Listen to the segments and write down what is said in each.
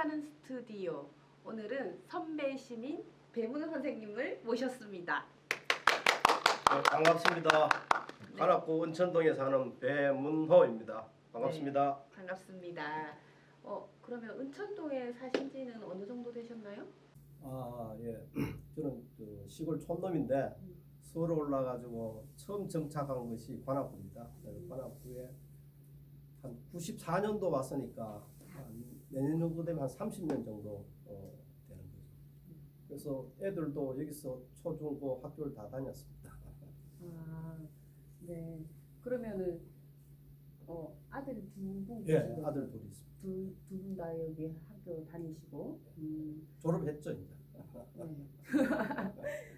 사는 스튜디오. 오늘은 선배 시민 배문호 선생님을 모셨습니다. 반갑습니다. 관악구 은천동에 사는 배문호입니다. 반갑습니다. 네, 반갑습니다. 그러면 은천동에 사신 지는 어느 정도 되셨나요? 예. 저는 시골 촌놈인데 서울 올라가지고 처음 정착한 것이 관악구입니다. 관악구에 한 94년도 왔으니까 내년 정도 되면 한 30년 정도 되는 거죠. 그래서 애들도 여기서 초중고 학교를 다 다녔습니다. 네. 그러면은 아들 두 분 예, 계시고 아들 둘이 있습니다. 두 분 다 여기 학교 다니시고. 졸업했죠, 이제. 네.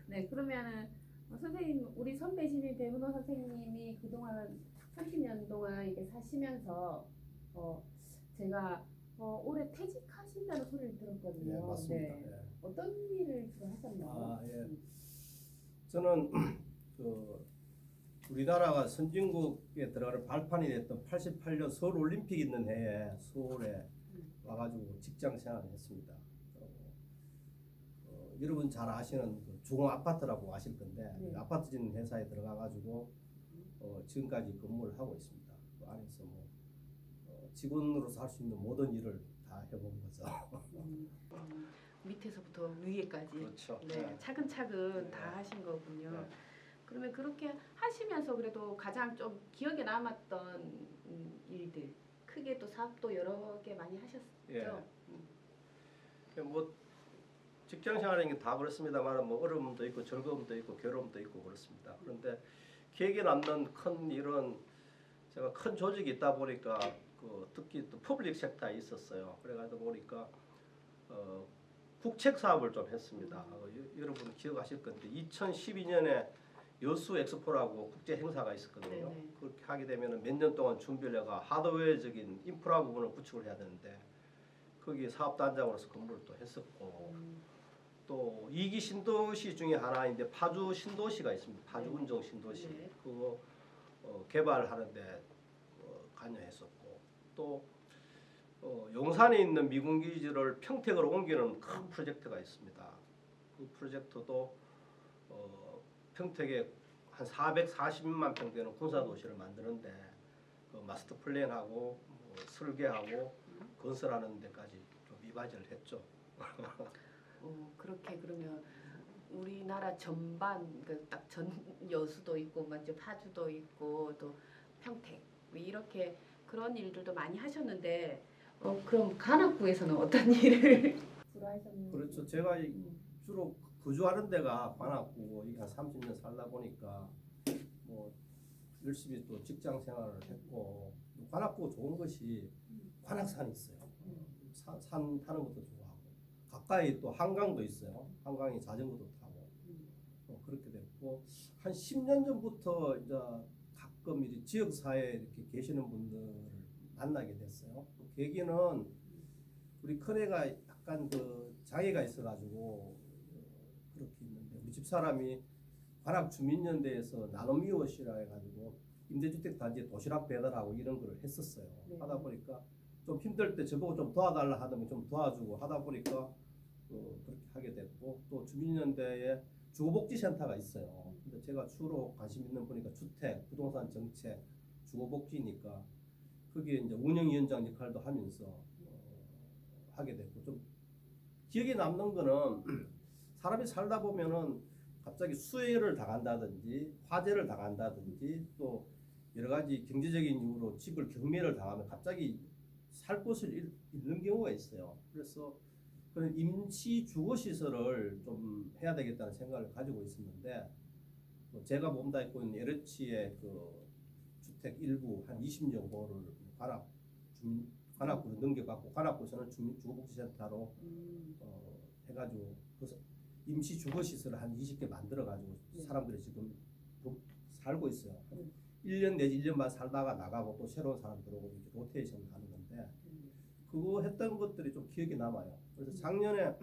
네, 그러면은 선생님, 우리 선배 시민 배문호 선생님이 그동안 30년 동안 이렇게 사시면서 제가 올해 퇴직하신다는 소리를 들었거든요. 예, 맞습니다. 네. 예. 어떤 일을 주로 하셨나요? 예. 저는 우리나라가 선진국에 들어가는 발판이 됐던 88년 서울 올림픽 있는 해에 서울에 와가지고 직장 생활을 했습니다. 여러분 잘 아시는 그 중흥 아파트라고 아실 건데 네. 아파트 짓는 회사에 들어가가지고 지금까지 근무를 하고 있습니다. 그 안에서 직원으로서 할 수 있는 모든 일을 다 해본 거죠. 밑에서부터 위에까지. 그렇죠. 네, 네. 차근차근 네. 다 하신 거군요. 네. 그러면 그렇게 하시면서 그래도 가장 좀 기억에 남았던 일들, 크게 또 사업도 여러 개 많이 하셨죠? 예. 직장 생활인 게 다 그렇습니다만 어려움도 있고 즐거움도 있고 괴로움도 있고 그렇습니다. 그런데 기억에 남는 큰 일은 제가 큰 조직이 있다 보니까 특히 또 퍼블릭 섹터에 있었어요. 그래가지고 보니까 국책 사업을 좀 했습니다. 여러분 기억하실 건데 2012년에 여수 엑스포라고 국제 행사가 있었거든요. 네네. 그렇게 하게 되면 몇 년 동안 준비를 해가 하드웨어적인 인프라 부분을 구축을 해야 되는데 거기 사업단장으로서 근무를 또 했었고 또 2기 신도시 중에 하나인데 파주 신도시가 있습니다. 파주 운정 신도시. 네. 그거 개발하는데 관여했었고 또 용산에 있는 미군 기지를 평택으로 옮기는 큰 프로젝트가 있습니다. 그 프로젝트도 평택에 한 440만 평 되는 군사 도시를 만드는데 그 마스터 플랜하고 설계하고 건설하는 데까지 좀 이바지를 했죠. 그렇게 그러면 우리나라 전반 딱 전 여수도 있고 먼저 파주도 있고 또 평택 뭐 이렇게 그런 일들도 많이 하셨는데 그럼 관악구에서는 어떤 일을 주로 하셨는지? 그렇죠. 제가 주로 거주하는 데가 관악구고 이게 한 30년 살다 보니까 열심히 또 직장 생활을 했고 관악구가 좋은 것이 관악산이 있어요. 산 타는 것도 좋아하고 가까이 또 한강도 있어요. 한강에 자전거도 타고 그렇게 됐고 한 10년 전부터 이제 가끔 이제 지역 사회에 이렇게 계시는 분들을 만나게 됐어요. 그 계기는 우리 큰애가 약간 장애가 있어가지고 그렇게 있는데 우리 집사람이 관악 주민연대에서 나눔이웃이라 해가지고 임대주택 단지에 도시락 배달하고 이런 걸 했었어요. 네. 하다 보니까 좀 힘들 때 저보고 좀 도와달라 하더니 좀 도와주고 하다 보니까 그렇게 하게 됐고 또 주민연대에 주거복지센터가 있어요. 근데 제가 주로 관심 있는 보니까 주택, 부동산 정책, 주거복지니까 거기에 이제 운영위원장 역할도 하면서 하게 됐고 좀 기억에 남는 거는 사람이 살다 보면은 갑자기 수해를 당한다든지 화재를 당한다든지 또 여러 가지 경제적인 이유로 집을 경매를 당하면 갑자기 살 곳을 잃는 경우가 있어요. 그래서 그런 임시 주거 시설을 좀 해야 되겠다는 생각을 가지고 있었는데 제가 몸담고 있고 있는 LH의 주택 일부 한 20 정도를 관악구로 넘겨갖고 관악구에서는 주거복지센터로 해가지고 임시 주거 시설을 한 20개 만들어가지고 사람들이 지금 살고 있어요. 1년 내지 1년 반 살다가 나가고 또 새로운 사람 들어오고 이렇게 로테이션을 하는 건데 그거 했던 것들이 좀 기억에 남아요. 그래서 작년에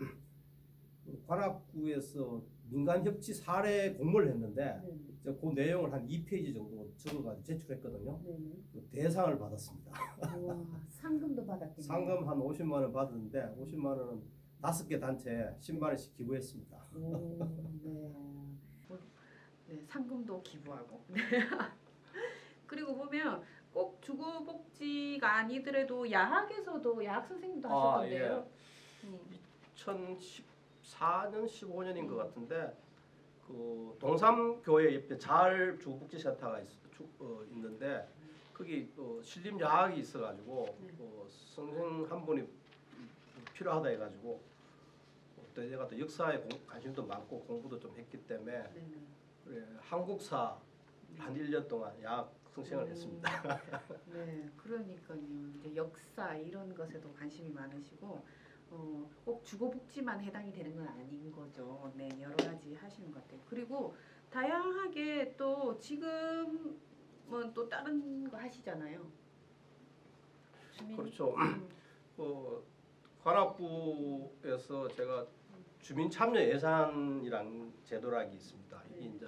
관악구에서 민간 협치 사례 공모를 했는데 네. 이제 그 내용을 한 2페이지 정도 적어가지고 제출했거든요. 네네. 그 대상을 받았습니다. 우와, 상금도 받았겠네요. 상금 한 50만 원 받았는데 50만 원은 5개 단체에 10만 원씩 기부했습니다. 오, 네. 네, 상금도 기부하고. 그리고 보면 꼭 주거복지가 아니더라도 야학에서도 야학 선생님도 하셨던데요. 음. 2014년 15년인 것 같은데 그 동삼교회 옆에 잘 주거복지센터가 있는데 거기 신림 야학이 있어가지고 선생 한 분이 필요하다 해가지고 그때 제가 또 역사에 관심도 많고 공부도 좀 했기 때문에 네네. 그래, 한국사 한 1년 동안 야학 선생을 했습니다. 네, 그러니까요. 이제 역사 이런 것에도 관심이 많으시고 꼭 주거복지만 해당이 되는 건 아닌 거죠. 네, 여러 가지 하시는 것 같아요. 그리고 다양하게 또 지금은 또 다른 거 하시잖아요. 그렇죠. 관악구에서 제가 주민 참여 예산이란 제도락이 있습니다. 이게 이제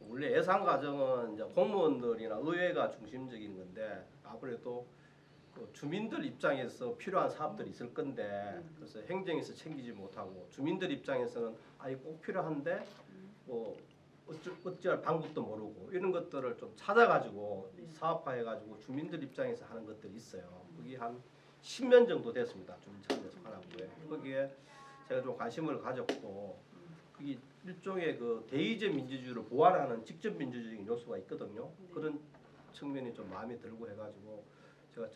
원래 예산 과정은 이제 공무원들이나 의회가 중심적인 건데 아무래도 그 주민들 입장에서 필요한 사업들이 있을 건데 그래서 행정에서 챙기지 못하고 주민들 입장에서는 아예 꼭 필요한데 뭐 어찌할 방법도 모르고 이런 것들을 좀 찾아가지고 사업화해가지고 주민들 입장에서 하는 것들이 있어요. 그게 한 10년 정도 됐습니다. 주민 참여에서 관악구에. 거기에 제가 좀 관심을 가졌고 그게 일종의 그 대의제 민주주의를 보완하는 직접 민주주의적인 요소가 있거든요. 그런 측면이 좀 마음에 들고 해가지고 제가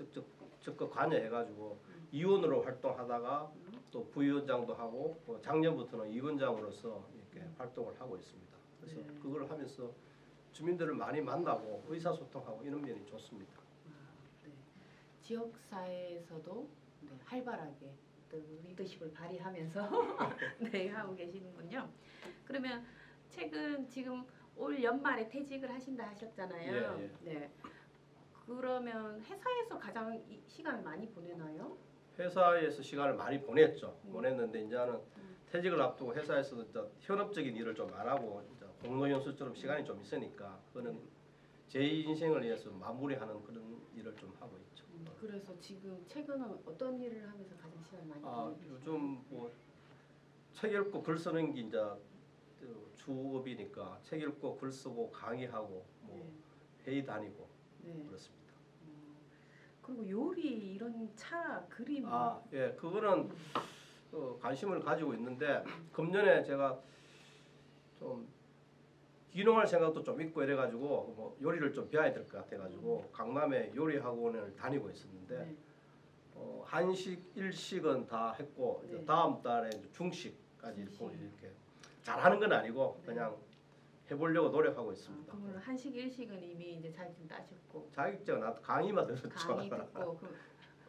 적극 관여해가지고 위원으로 활동하다가 또 부위원장도 하고 작년부터는 위원장으로서 이렇게 활동을 하고 있습니다. 그래서 그걸 하면서 주민들을 많이 만나고 의사소통하고 이런 면이 좋습니다. 네. 지역사회에서도 네, 활발하게 또 리더십을 발휘하면서 네, 하고 계시는군요. 그러면 최근 지금 올 연말에 퇴직을 하신다 하셨잖아요. 예. 네. 그러면 회사에서 가장 시간을 많이 보내나요? 회사에서 시간을 많이 보냈죠. 보냈는데 이제는 퇴직을 앞두고 회사에서도 이제 현업적인 일을 좀 안 하고 이제 공로연수처럼 시간이 좀 있으니까 그거는 제 인생을 위해서 마무리하는 그런 일을 좀 하고 있죠. 그래서 지금 최근은 어떤 일을 하면서 가장 시간을 많이 보내고 계세요? 요즘 뭐 책 읽고 글 쓰는 게 이제 주업이니까 책 읽고 글 쓰고 강의하고 뭐 회의 다니고 네. 그렇습니다. 그리고 요리 이런 차 그림 예, 그거는 관심을 가지고 있는데 금년에 제가 좀 귀농할 생각도 좀 있고 이래가지고 뭐 요리를 좀 배워야 될 것 같아가지고 강남에 요리 학원을 다니고 있었는데 네. 한식, 일식은 다 했고 이제 네. 다음 달에 이제 중식까지 이렇게 잘하는 건 아니고 그냥 해보려고 노력하고 있습니다. 그러면 한식 일식은 이미 이제 자격증 따셨고 자격증 나도 강의만 들었죠. 강의 듣고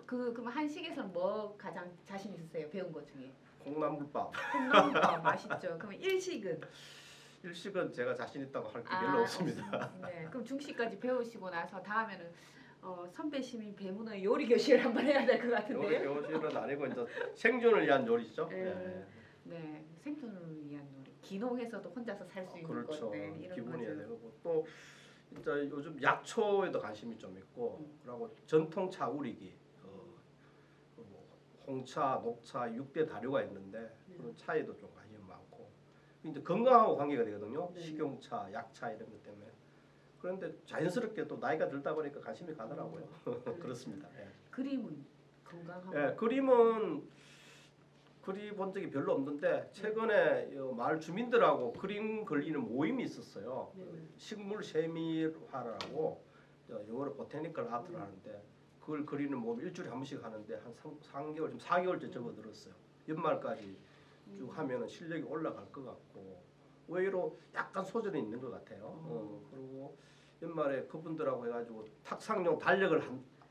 그럼 한식에서는 뭐 가장 자신 있으세요? 배운 것 중에? 콩나물밥. 콩나물밥 맛있죠. 그럼 일식은? 일식은 제가 자신 있다고 할 게 별로 없습니다. 네, 그럼 중식까지 배우시고 나서 다음에는 선배 시민 배문의 요리 교실을 한번 해야 될 것 같은데요. 요리 교실은 아니고 이제 생존을 위한 요리죠. 네. 네, 생존을 위한 요리. 귀농해서도 혼자서 살 수 있는 그렇죠. 것들 이런 기분이 거죠. 되고 또 진짜 요즘 약초에도 관심이 좀 있고 그리고 전통차 우리기 뭐 홍차, 녹차, 6대 다류가 있는데 그런 차에도 좀 관심이 많고 이제 건강하고 관계가 되거든요. 식용차, 약차 이런 것 때문에. 그런데 자연스럽게 또 나이가 들다 보니까 관심이 가더라고요. 그렇습니다. 예. 그림은 건강하고. 예, 그림은 그리 본 적이 별로 없는데 최근에 마을 주민들하고 그림 그리는 모임이 있었어요. 식물 세밀화라고 영어로 보테니컬 아트를 하는데 그걸 그리는 모임 일주일에 한 번씩 하는데 한 3개월, 지금 4개월째 접어들었어요. 연말까지 쭉 하면은 실력이 올라갈 것 같고 의외로 약간 소질은 있는 것 같아요. 그리고 연말에 그분들하고 해가지고 탁상용 달력을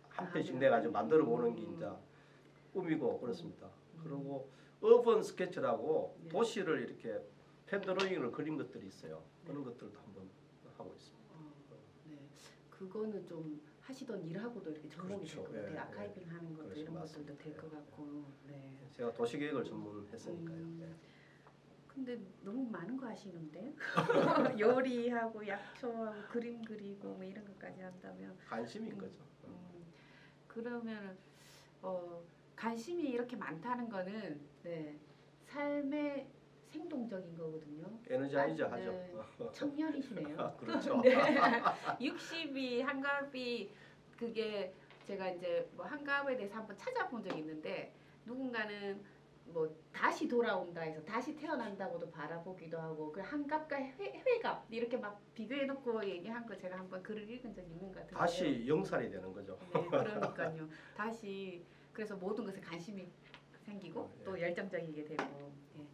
한 편씩 내가지고 만들어 보는 게 이제 꿈이고 그렇습니다. 그리고 어번 스케치라고 도시를 이렇게 펜드로잉을 그린 것들이 있어요. 그런 것들도 한번 하고 있습니다. 네, 그거는 좀 하시던 일하고도 이렇게 접목이 그렇죠. 될 것 같아요. 예, 아카이빙 하는 것도 그렇죠. 이런 맞습니다. 것들도 될 것 같고. 네. 제가 도시계획을 전문했으니까요. 근데 너무 많은 거 하시는데 요리하고 약초하고 그림 그리고 뭐 이런 것까지 한다면 관심인 거죠. 그러면 관심이 이렇게 많다는 거는 네, 삶의 생동적인 거거든요. 에너자이저 아, 하죠. 네. 청년이시네요. 그렇죠. 네. 60이 한갑이 그게 제가 이제 뭐 한갑에 대해서 한번 찾아본 적이 있는데 누군가는 뭐 다시 돌아온다 해서 다시 태어난다고도 바라보기도 하고 그 한갑과 회갑 이렇게 막 비교해 놓고 얘기한 거 제가 한번 글을 읽은 적이 있는 것 같은데요. 다시 영살이 되는 거죠. 네, 그러니까요. 다시 그래서 모든 것에 관심이 생기고 예. 또 열정적이게 되고. 예.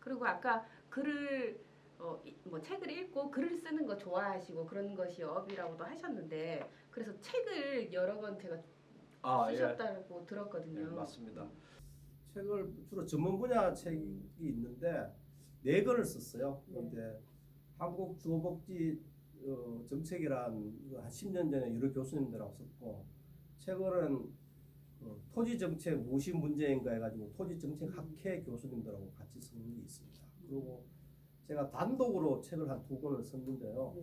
그리고 아까 글을 뭐 책을 읽고 글을 쓰는 거 좋아하시고 그런 것이 업이라고도 하셨는데 그래서 책을 여러 권 제가 예. 쓰셨다고 들었거든요. 네, 맞습니다. 책을 주로 전문 분야 책이 있는데 4권을 썼어요. 그런데 한국 주거복지 정책이란 한 10년 전에 여러 교수님들하고 썼고 최근은 토지 정책 무엇이 문제인가 해가지고 토지 정책 학회 교수님들하고 같이 쓴 게 있습니다. 그리고 제가 단독으로 책을 한 2권을 썼는데요.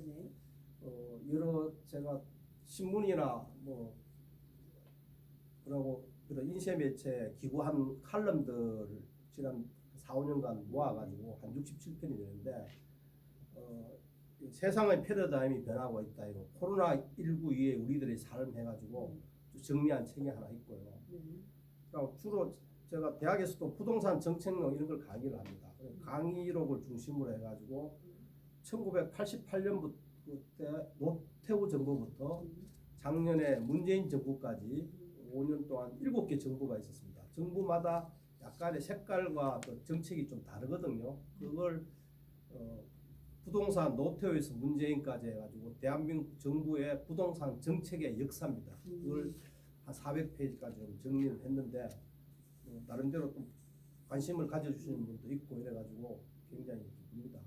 여러 제가 신문이나 뭐 그리고 그런 인쇄 매체에 기고한 칼럼들을 지난 4, 5년간 모아가지고 한 67편이 되는데 세상의 패러다임이 변하고 있다 이거 코로나19 이후에 우리들의 삶 해가지고 정리한 책이 하나 있고요. 그리고 주로 제가 대학에서도 부동산 정책론 이런 걸 강의를 합니다. 강의록을 중심으로 해가지고 1988년부터 그때 노태우 정부부터 작년에 문재인 정부까지 5년 동안 7개 정부가 있었습니다. 정부마다 약간의 색깔과 그 정책이 좀 다르거든요. 그걸 부동산 노태우에서 문재인까지 해가지고 대한민국 정부의 부동산 정책의 역사입니다. 그걸 한 400페이지까지 정리를 했는데 나름대로 또 관심을 가져주시는 분도 있고 이래가지고 굉장히 기쁩니다.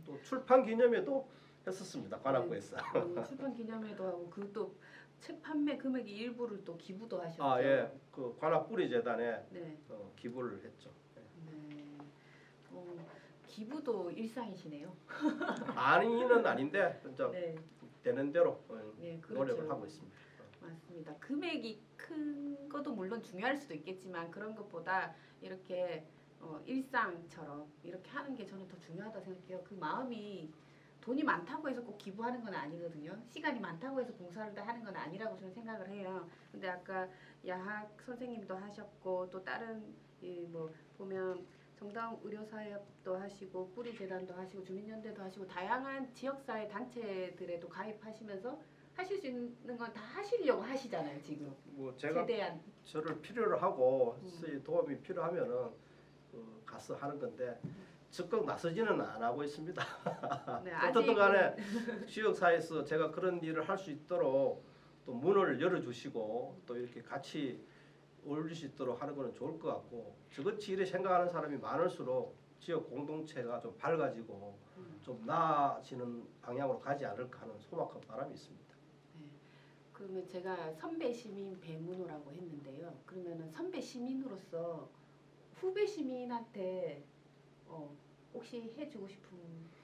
또 출판 기념회도 했었습니다. 관악구에서. 출판 기념회도 하고 그 또 책 판매 금액의 일부를 또 기부도 하셨죠. 아 예, 그 관악구리 재단에 네. 기부를 했죠. 네. 기부도 일상이시네요. 아니는 아닌데 진짜 네. 되는 대로 네, 노력을 그렇죠. 하고 있습니다. 맞습니다. 금액이 큰 것도 물론 중요할 수도 있겠지만 그런 것보다 이렇게 일상처럼 이렇게 하는 게 저는 더 중요하다 생각해요. 그 마음이 돈이 많다고 해서 꼭 기부하는 건 아니거든요. 시간이 많다고 해서 봉사를 다 하는 건 아니라고 저는 생각을 해요. 근데 아까 야학 선생님도 하셨고 또 다른 뭐 보면 정당 의료사업도 하시고 뿌리재단도 하시고 주민연대도 하시고 다양한 지역사회 단체들에도 가입하시면서 하실 수 있는 건 다 하시려고 하시잖아요 지금. 뭐 제가 최대한. 저를 필요로 하고 도움이 필요하면은 가서 하는 건데 적극 나서지는 안 하고 있습니다. 네, 어떻든 간에 지역사회에서 제가 그런 일을 할 수 있도록 또 문을 열어주시고 또 이렇게 같이 어울릴 수 있도록 하는 거는 좋을 것 같고 저같이 이렇게 생각하는 사람이 많을수록 지역 공동체가 좀 밝아지고 좀 나아지는 방향으로 가지 않을까 하는 소박한 바람이 있습니다. 네. 그러면 제가 선배 시민 배문호라고 했는데요. 그러면은 선배 시민으로서 후배 시민한테 혹시 해주고 싶은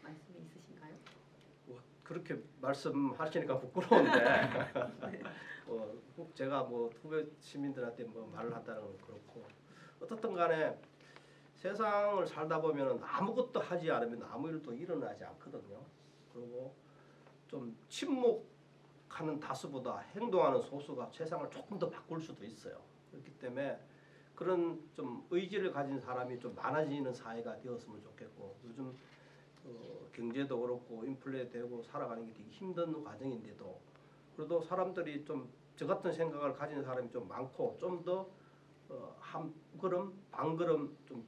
말씀이 있으신가요? 뭐 그렇게 말씀하시니까 부끄러운데 제가 뭐 후배 시민들한테 뭐 말을 한다는 건 그렇고 어떻든 간에 세상을 살다 보면 아무것도 하지 않으면 아무 일도 일어나지 않거든요. 그리고 좀 침묵하는 다수보다 행동하는 소수가 세상을 조금 더 바꿀 수도 있어요. 그렇기 때문에 그런 좀 의지를 가진 사람이 좀 많아지는 사회가 되었으면 좋겠고 요즘 경제도 그렇고 인플레 되고 살아가는 게 되게 힘든 과정인데도 그래도 사람들이 좀 저 같은 생각을 가진 사람이 좀 많고 좀 더 한 걸음 반 걸음 좀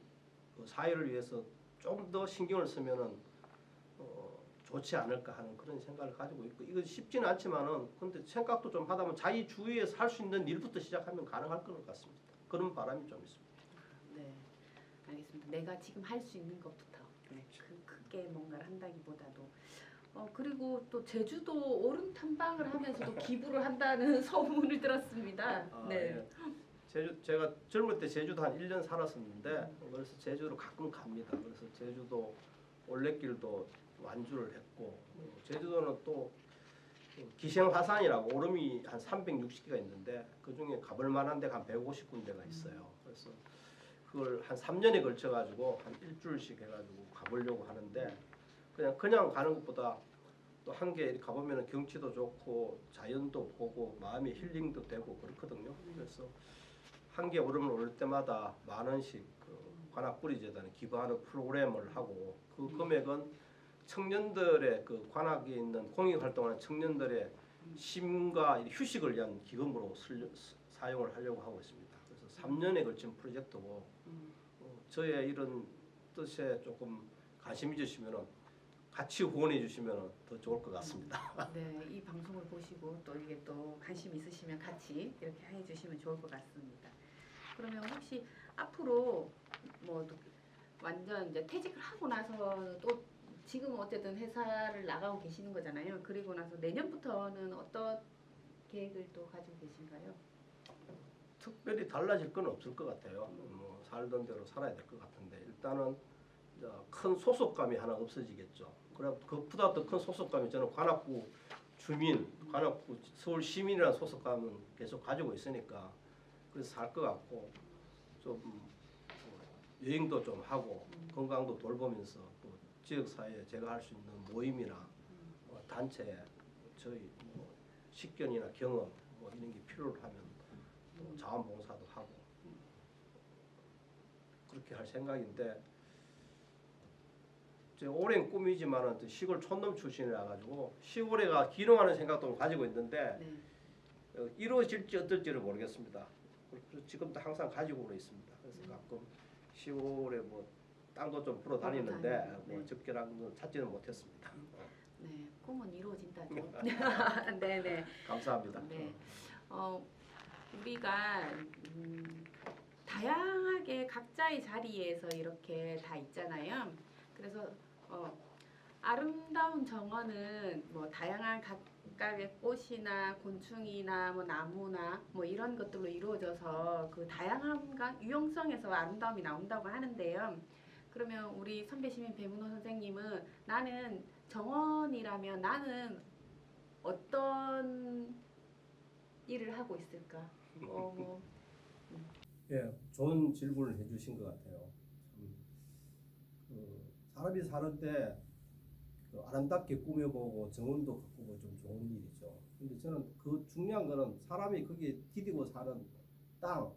사회를 위해서 좀 더 신경을 쓰면은 좋지 않을까 하는 그런 생각을 가지고 있고 이거 쉽지는 않지만은 근데 생각도 좀 하다 보면 자기 주위에서 할 수 있는 일부터 시작하면 가능할 것 같습니다. 그런 바람이 좀 있습니다. 네, 알겠습니다. 내가 지금 할 수 있는 것부터 크게 뭔가를 한다기보다도 그리고 또 제주도 오름 탐방을 하면서도 기부를 한다는 소문을 들었습니다. 네. 예. 제가 젊을 때 제주도 한 1년 살았었는데 그래서 제주로 가끔 갑니다. 그래서 제주도 올레길도 완주를 했고 제주도는 또 기생화산이라고 오름이 한 360개가 있는데 그 중에 가볼 만한 데가 한 150군데가 있어요. 그래서 그걸 한 3년에 걸쳐 가지고 한 일주일씩 해가지고 가보려고 하는데 그냥 가는 것보다 또 한 개 가보면 경치도 좋고 자연도 보고 마음의 힐링도 되고 그렇거든요. 그래서 한 개 오름을 오를 때마다 10,000원씩 그 관악구리 재단에 기부하는 프로그램을 하고 그 금액은 청년들의 그 관악에 있는 공익 활동하는 청년들의 쉼과 휴식을 위한 기금으로 사용을 하려고 하고 있습니다. 그래서 3년에 걸친 프로젝트고 저의 이런 뜻에 조금 관심 있으시면 같이 후원해 주시면 더 좋을 것 같습니다. 네, 이 방송을 보시고 또 이게 또 관심 있으시면 같이 이렇게 해주시면 좋을 것 같습니다. 그러면 혹시 앞으로 뭐 완전 이제 퇴직을 하고 나서 또 지금 어쨌든 회사를 나가고 계시는 거잖아요. 그리고 나서 내년부터는 어떤 계획을 또 가지고 계신가요? 특별히 달라질 건 없을 것 같아요. 뭐 살던 대로 살아야 될 것 같은데 일단은 이제 큰 소속감이 하나 없어지겠죠. 그래 그보다 더 큰 소속감이 저는 관악구 주민, 관악구 서울 시민이라는 소속감은 계속 가지고 있으니까 그래서 살 것 같고 좀 여행도 좀 하고 건강도 돌보면서 또 지역 사회에 제가 할 수 있는 모임이나 단체에 저희 뭐 식견이나 경험 뭐 이런 게 필요하면 또 자원봉사도 하고 그렇게 할 생각인데 제 오랜 꿈이지만은 시골 촌놈 출신이라 가지고 시골에가 기농하는 생각도 가지고 있는데 네. 이루어질지 어떨지를 모르겠습니다. 그래서 지금도 항상 가지고 있습니다. 그래서 가끔 시골에 뭐 땅도 좀 풀어 다니는데 뭐 네. 적절한 건 찾지는 못했습니다. 네, 꿈은 이루어진다죠. 네, 네. 감사합니다. 네. 우리가 다양하게 각자의 자리에서 이렇게 다 있잖아요. 그래서 아름다운 정원은 뭐 다양한 각각의 꽃이나 곤충이나 뭐 나무나 뭐 이런 것들로 이루어져서 그 다양함과 유용성에서 아름다움이 나온다고 하는데요. 그러면 우리 선배 시민 배문호 선생님은 나는 정원이라면 나는 어떤 일을 하고 있을까? 예, 좋은 질문을 해주신 것 같아요. 사람이 사는데 아름답게 꾸며보고 정원도 가꾸고 좀 좋은 일이죠. 근데 저는 그 중요한 거는 사람이 거기에 디디고 사는 땅,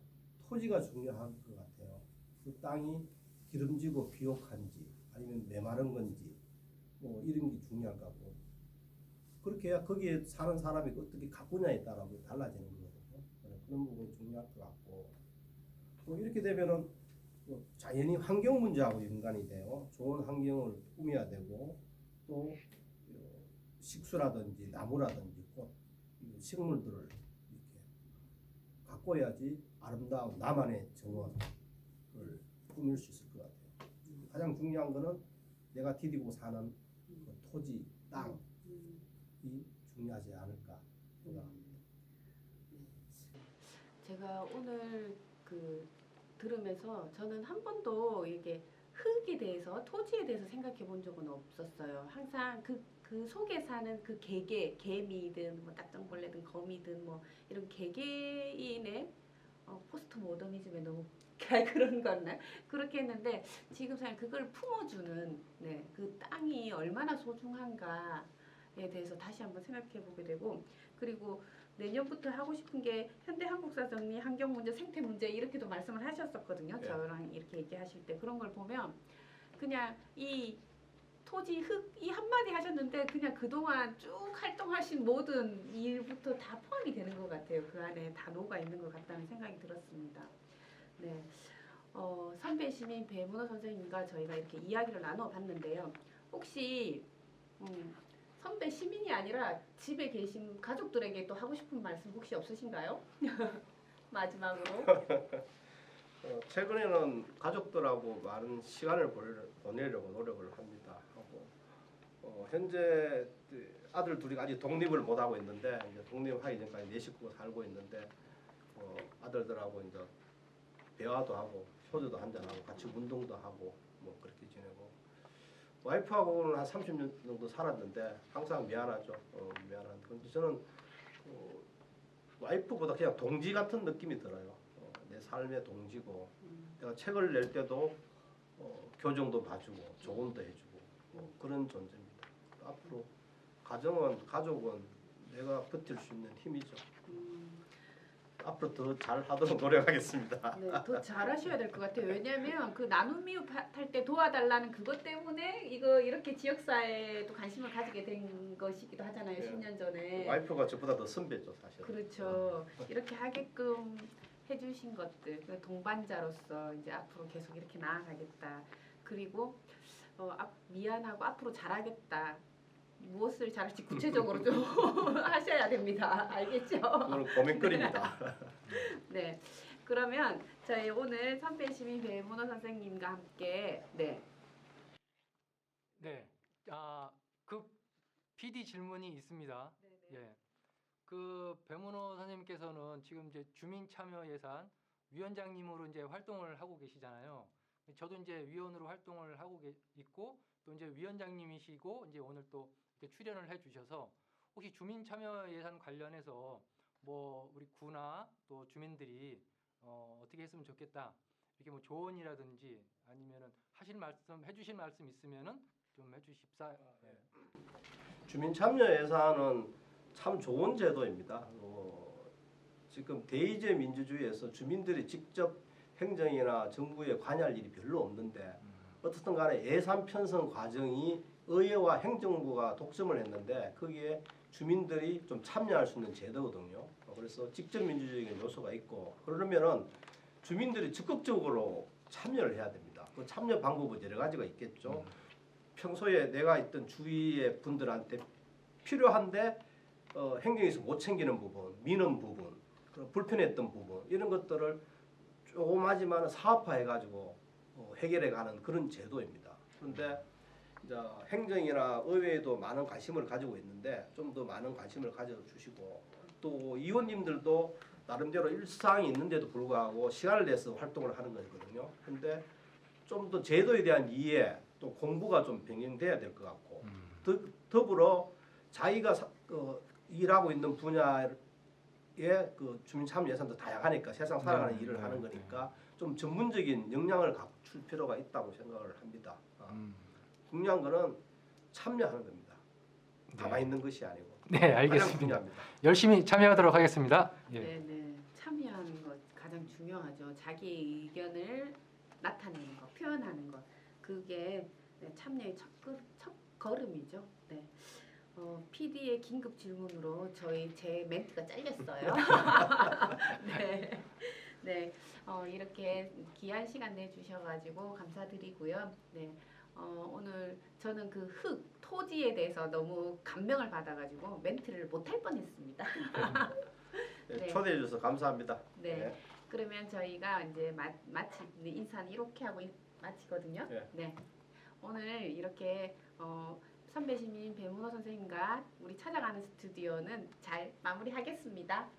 토지가 중요한 것 같아요. 그 땅이 기름지고 비옥한지 아니면 메마른 건지 뭐 이런 게 중요한 거고 그렇게 해야 거기에 사는 사람이 어떻게 가꾸냐에 따라 달라지는 거거든요. 그런 부분이 중요할 것 같고 또 이렇게 되면은 자연이 환경 문제하고 연관이 돼요. 좋은 환경을 꾸며야 되고 또 식수라든지 나무라든지 꽃, 식물들을 이렇게 가꿔야지 아름다운 나만의 정원을 꾸밀 수 있을 것 같아요. 가장 중요한 거는 내가 디디고 사는 그 토지, 땅이 중요하지 않을까 생각합니다. 제가 오늘 들으면서 저는 한 번도 이렇게 흙에 대해서 토지에 대해서 생각해 본 적은 없었어요. 항상 그 속에 사는 그 개미든 뭐 딱정벌레든 거미든 뭐 이런 개개인의 포스트 모더니즘에 너무 그런 거나 그렇게 했는데 지금 사실 그걸 품어주는 그 땅이 얼마나 소중한가에 대해서 다시 한번 생각해 보게 되고 그리고 내년부터 하고 싶은 게 현대 한국사 정리, 환경 문제, 생태 문제 이렇게도 말씀을 하셨었거든요. 네. 저랑 이렇게 얘기하실 때 그런 걸 보면 그냥 이 토지 흙 이 한마디 하셨는데 그냥 그동안 쭉 활동하신 모든 일부터 다 포함이 되는 것 같아요. 그 안에 다 녹아 있는 것 같다는 생각이 들었습니다. 네, 선배 시민 배문호 선생님과 저희가 이렇게 이야기를 나눠봤는데요. 혹시 선배 시민이 아니라 집에 계신 가족들에게 또 하고 싶은 말씀 혹시 없으신가요? 마지막으로. 최근에는 가족들하고 많은 시간을 보내려고 노력을 합니다. 현재 아들 둘이 아직 독립을 못 하고 있는데 이제 독립하기 전까지 내 식구가 살고 있는데 아들들하고 이제 대화도 하고 소주도 한잔 하고 같이 운동도 하고 뭐 그렇게 지내고 와이프하고는 한 30년 정도 살았는데 항상 미안하죠. 미안한데 근데 저는 와이프보다 그냥 동지 같은 느낌이 들어요. 내 삶의 동지고 내가 책을 낼 때도 교정도 봐주고 조언도 해주고 그런 존재입니다. 앞으로 가족은 내가 버틸 수 있는 힘이죠. 앞으로 더 잘하도록 노력하겠습니다. 네, 더 잘하셔야 될 것 같아요. 왜냐하면 그 나눔 이웃 할 때 도와달라는 그것 때문에 이거 이렇게 지역사회에도 관심을 가지게 된 것이기도 하잖아요. 네. 10년 전에. 와이프가 저보다 더 선배죠, 사실. 그렇죠. 이렇게 하게끔 해주신 것들, 그 동반자로서 이제 앞으로 계속 이렇게 나아가겠다. 그리고 미안하고 앞으로 잘하겠다. 무엇을 잘할지 구체적으로 좀 하셔야 됩니다. 알겠죠? 오늘 고민거리입니다. 네. 그러면 저희 오늘 선배 시민 배문호 선생님과 함께 네. 그 PD 질문이 있습니다. 예. 그 배문호 선생님께서는 지금 이제 주민 참여 예산 위원장님으로 이제 활동을 하고 계시잖아요. 저도 이제 위원으로 활동을 하고 있고 또 이제 위원장님이시고 이제 오늘 또 이렇게 출연을 해주셔서 혹시 주민 참여 예산 관련해서 뭐 우리 구나 또 주민들이 어떻게 했으면 좋겠다 이렇게 뭐 조언이라든지 아니면은 해주실 말씀 있으면은 좀 해주십사. 예. 주민 참여 예산은 참 좋은 제도입니다. 지금 대의제 민주주의에서 주민들이 직접 행정이나 정부에 관여할 일이 별로 없는데 어떻든 간에 예산 편성 과정이 의회와 행정부가 독점을 했는데 거기에 주민들이 좀 참여할 수 있는 제도거든요. 그래서 직접 민주적인 요소가 있고 그러면은 주민들이 적극적으로 참여를 해야 됩니다. 그 참여 방법은 여러 가지가 있겠죠. 평소에 내가 있던 주위의 분들한테 필요한데 행정에서 못 챙기는 부분, 미는 부분, 불편했던 부분 이런 것들을 조그마지만 사업화해가지고 해결해가는 그런 제도입니다. 그런데 이제 행정이나 의회에도 많은 관심을 가지고 있는데 좀 더 많은 관심을 가져주시고 또 의원님들도 나름대로 일상이 있는데도 불구하고 시간을 내서 활동을 하는 거거든요. 그런데 좀 더 제도에 대한 이해 또 공부가 좀 변경돼야 될 것 같고 더불어 자기가 일하고 있는 분야에 그 주민 참여 예산도 다양하니까 세상 살아가는 일을 하는 거니까 좀 전문적인 역량을 갖출 필요가 있다고 생각을 합니다. 중요한 거는 참여하는 겁니다. 가만히 있는 것이 아니고. 네, 알겠습니다. 중요합니다. 열심히 참여하도록 하겠습니다. 예. 네. 참여하는 것 가장 중요하죠. 자기 의견을 나타내는 것, 표현하는 것. 그게 참여의 첫 걸음이죠. 네. PD의 긴급 질문으로 제 멘트가 잘렸어요. 네. 네. 이렇게 귀한 시간 내주셔가지고 감사드리고요. 네. 오늘 저는 그 토지에 대해서 너무 감명을 받아가지고 멘트를 못할 뻔했습니다. 네. 초대해 주셔서 감사합니다. 네. 그러면 저희가 이제 인사는 이렇게 하고 마치거든요. 네. 오늘 이렇게 선배 시민 배문호 선생님과 우리 찾아가는 스튜디오는 잘 마무리하겠습니다.